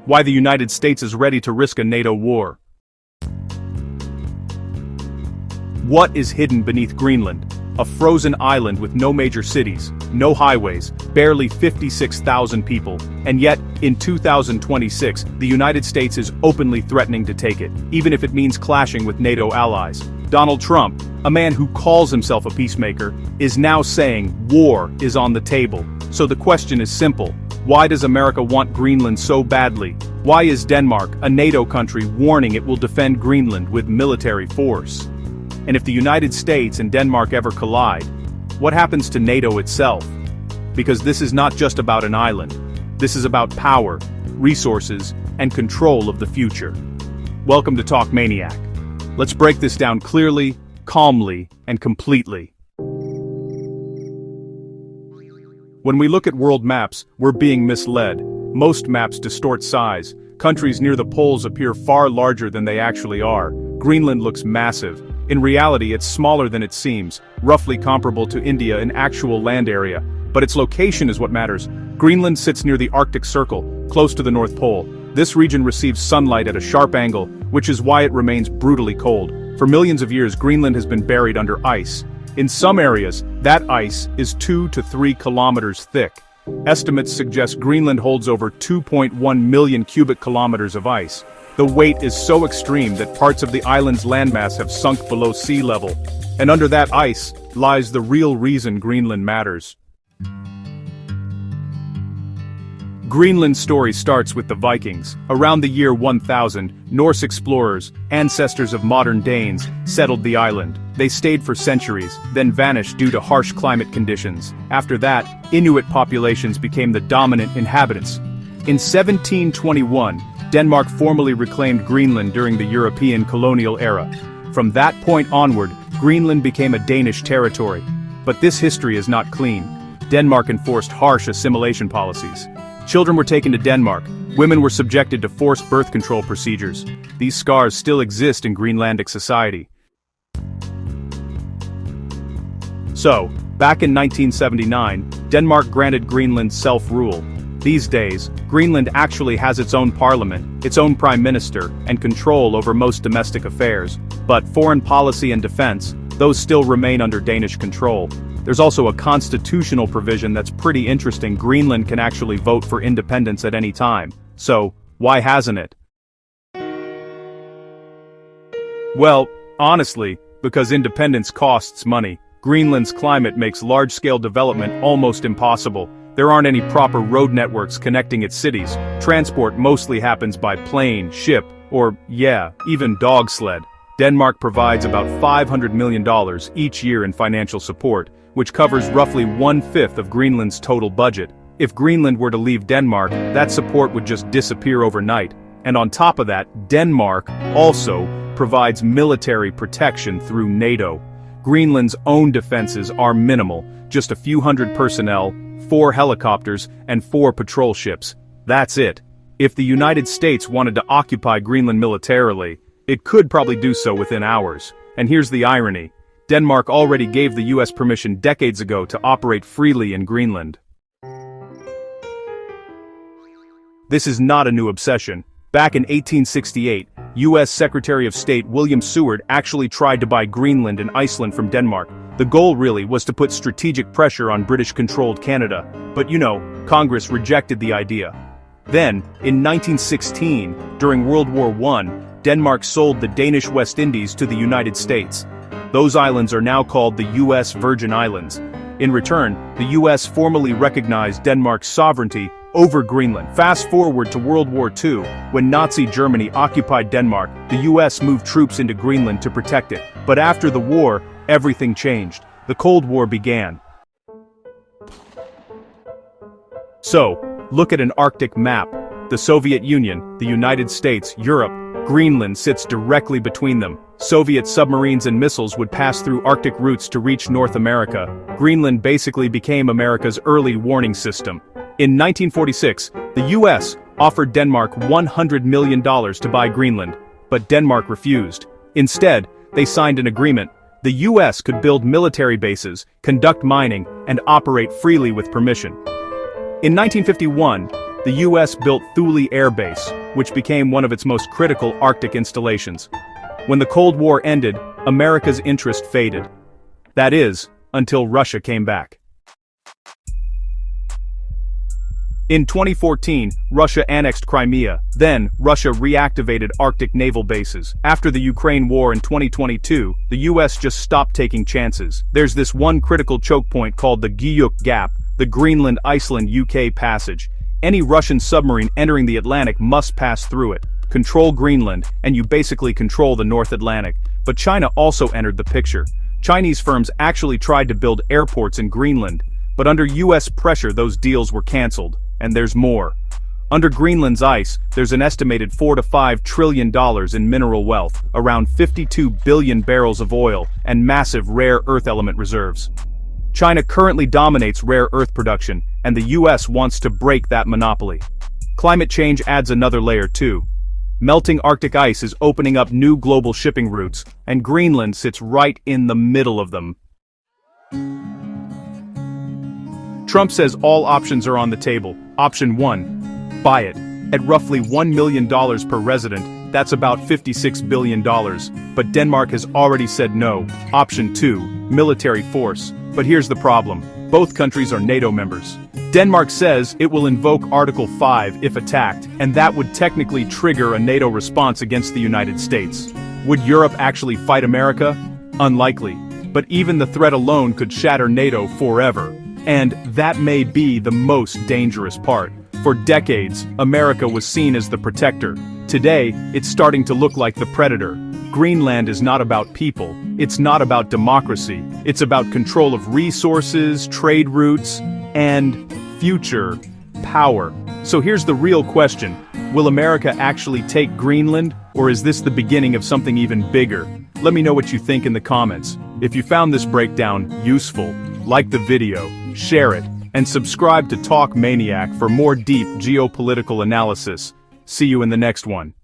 Why the United States is ready to risk a NATO war. What is hidden beneath Greenland? A frozen island with no major cities, no highways, barely 56,000 people, and yet, in 2026, the United States is openly threatening to take it, even if it means clashing with NATO allies. Donald Trump, a man who calls himself a peacemaker, is now saying war is on the table. So the question is simple. Why does America want Greenland so badly? Why is Denmark, a NATO country, warning it will defend Greenland with military force? And if the United States and Denmark ever collide, what happens to NATO itself? Because this is not just about an island. This is about power, resources, and control of the future. Welcome to Talk Maniac. Let's break this down clearly, calmly, and completely. When we look at world maps, we're being misled. Most maps distort size. Countries near the poles appear far larger than they actually are. Greenland looks massive. In reality, it's smaller than it seems, roughly comparable to India in actual land area. But its location is what matters. Greenland sits near the Arctic Circle, close to the North Pole. This region receives sunlight at a sharp angle, which is why it remains brutally cold. For millions of years, Greenland has been buried under ice. In some areas, that ice is 2 to 3 kilometers thick. Estimates suggest Greenland holds over 2.1 million cubic kilometers of ice. The weight is so extreme that parts of the island's landmass have sunk below sea level. And under that ice lies the real reason Greenland matters. Greenland's story starts with the Vikings. Around the year 1000, Norse explorers, ancestors of modern Danes, settled the island. They stayed for centuries, then vanished due to harsh climate conditions. After that, Inuit populations became the dominant inhabitants. In 1721, Denmark formally reclaimed Greenland during the European colonial era. From that point onward, Greenland became a Danish territory. But this history is not clean. Denmark enforced harsh assimilation policies. Children were taken to Denmark. Women were subjected to forced birth control procedures. These scars still exist in Greenlandic society. So, back in 1979, Denmark granted Greenland self-rule. These days, Greenland actually has its own parliament, its own prime minister, and control over most domestic affairs. But foreign policy and defense, those still remain under Danish control. There's also a constitutional provision that's pretty interesting. Greenland can actually vote for independence at any time. So, why hasn't it? Well, honestly, because independence costs money. Greenland's climate makes large-scale development almost impossible. There aren't any proper road networks connecting its cities. Transport mostly happens by plane, ship, or, yeah, even dog sled. Denmark provides about $500 million each year in financial support, which covers roughly 1/5 of Greenland's total budget. If Greenland were to leave Denmark, that support would just disappear overnight. And on top of that, Denmark also provides military protection through NATO. Greenland's own defenses are minimal, just a few hundred personnel, 4 helicopters, and 4 patrol ships. That's it. If the United States wanted to occupy Greenland militarily, it could probably do so within hours. And here's the irony. Denmark already gave the US permission decades ago to operate freely in Greenland. This is not a new obsession. Back in 1868, US Secretary of State William Seward actually tried to buy Greenland and Iceland from Denmark. The goal really was to put strategic pressure on British-controlled Canada. But Congress rejected the idea. Then, in 1916, during World War I, Denmark sold the Danish West Indies to the United States. Those islands are now called the U.S. Virgin Islands. In return, the U.S. formally recognized Denmark's sovereignty over Greenland. Fast forward to World War II, when Nazi Germany occupied Denmark, the U.S. moved troops into Greenland to protect it. But after the war, everything changed. The Cold War began. So, look at an Arctic map. The Soviet Union, the United States, Europe, Greenland sits directly between them. Soviet submarines and missiles would pass through Arctic routes to reach North America. Greenland basically became America's early warning system. In 1946, the US offered Denmark $100 million to buy Greenland, but Denmark refused. Instead, they signed an agreement. The US could build military bases, conduct mining, and operate freely with permission. In 1951, the US built Thule Air Base, which became one of its most critical Arctic installations. When the Cold War ended, America's interest faded. That is, until Russia came back. In 2014, Russia annexed Crimea. Then, Russia reactivated Arctic naval bases. After the Ukraine war in 2022, the US just stopped taking chances. There's this one critical choke point called the Guyuk Gap, the Greenland-Iceland-UK passage. Any Russian submarine entering the Atlantic must pass through it. Control Greenland, and you basically control the North Atlantic. But China also entered the picture. Chinese firms actually tried to build airports in Greenland, but under US pressure those deals were cancelled. And there's more. Under Greenland's ice, there's an estimated $4 to $5 trillion in mineral wealth, around 52 billion barrels of oil, and massive rare earth element reserves. China currently dominates rare earth production, and the US wants to break that monopoly. Climate change adds another layer too. Melting Arctic ice is opening up new global shipping routes, and Greenland sits right in the middle of them. Trump says all options are on the table. Option 1. Buy it. At roughly $1 million per resident, that's about $56 billion. But Denmark has already said no. Option 2. Military force. But here's the problem. Both countries are NATO members. Denmark says it will invoke Article 5 if attacked, and that would technically trigger a NATO response against the United States. Would Europe actually fight America? Unlikely. But even the threat alone could shatter NATO forever. And that may be the most dangerous part. For decades, America was seen as the protector. Today, it's starting to look like the predator. Greenland is not about people. It's not about democracy. It's about control of resources, trade routes, and future power. So here's the real question. Will America actually take Greenland, or is this the beginning of something even bigger? Let me know what you think in the comments. If you found this breakdown useful, like the video, share it, and subscribe to Talk Maniac for more deep geopolitical analysis. See you in the next one.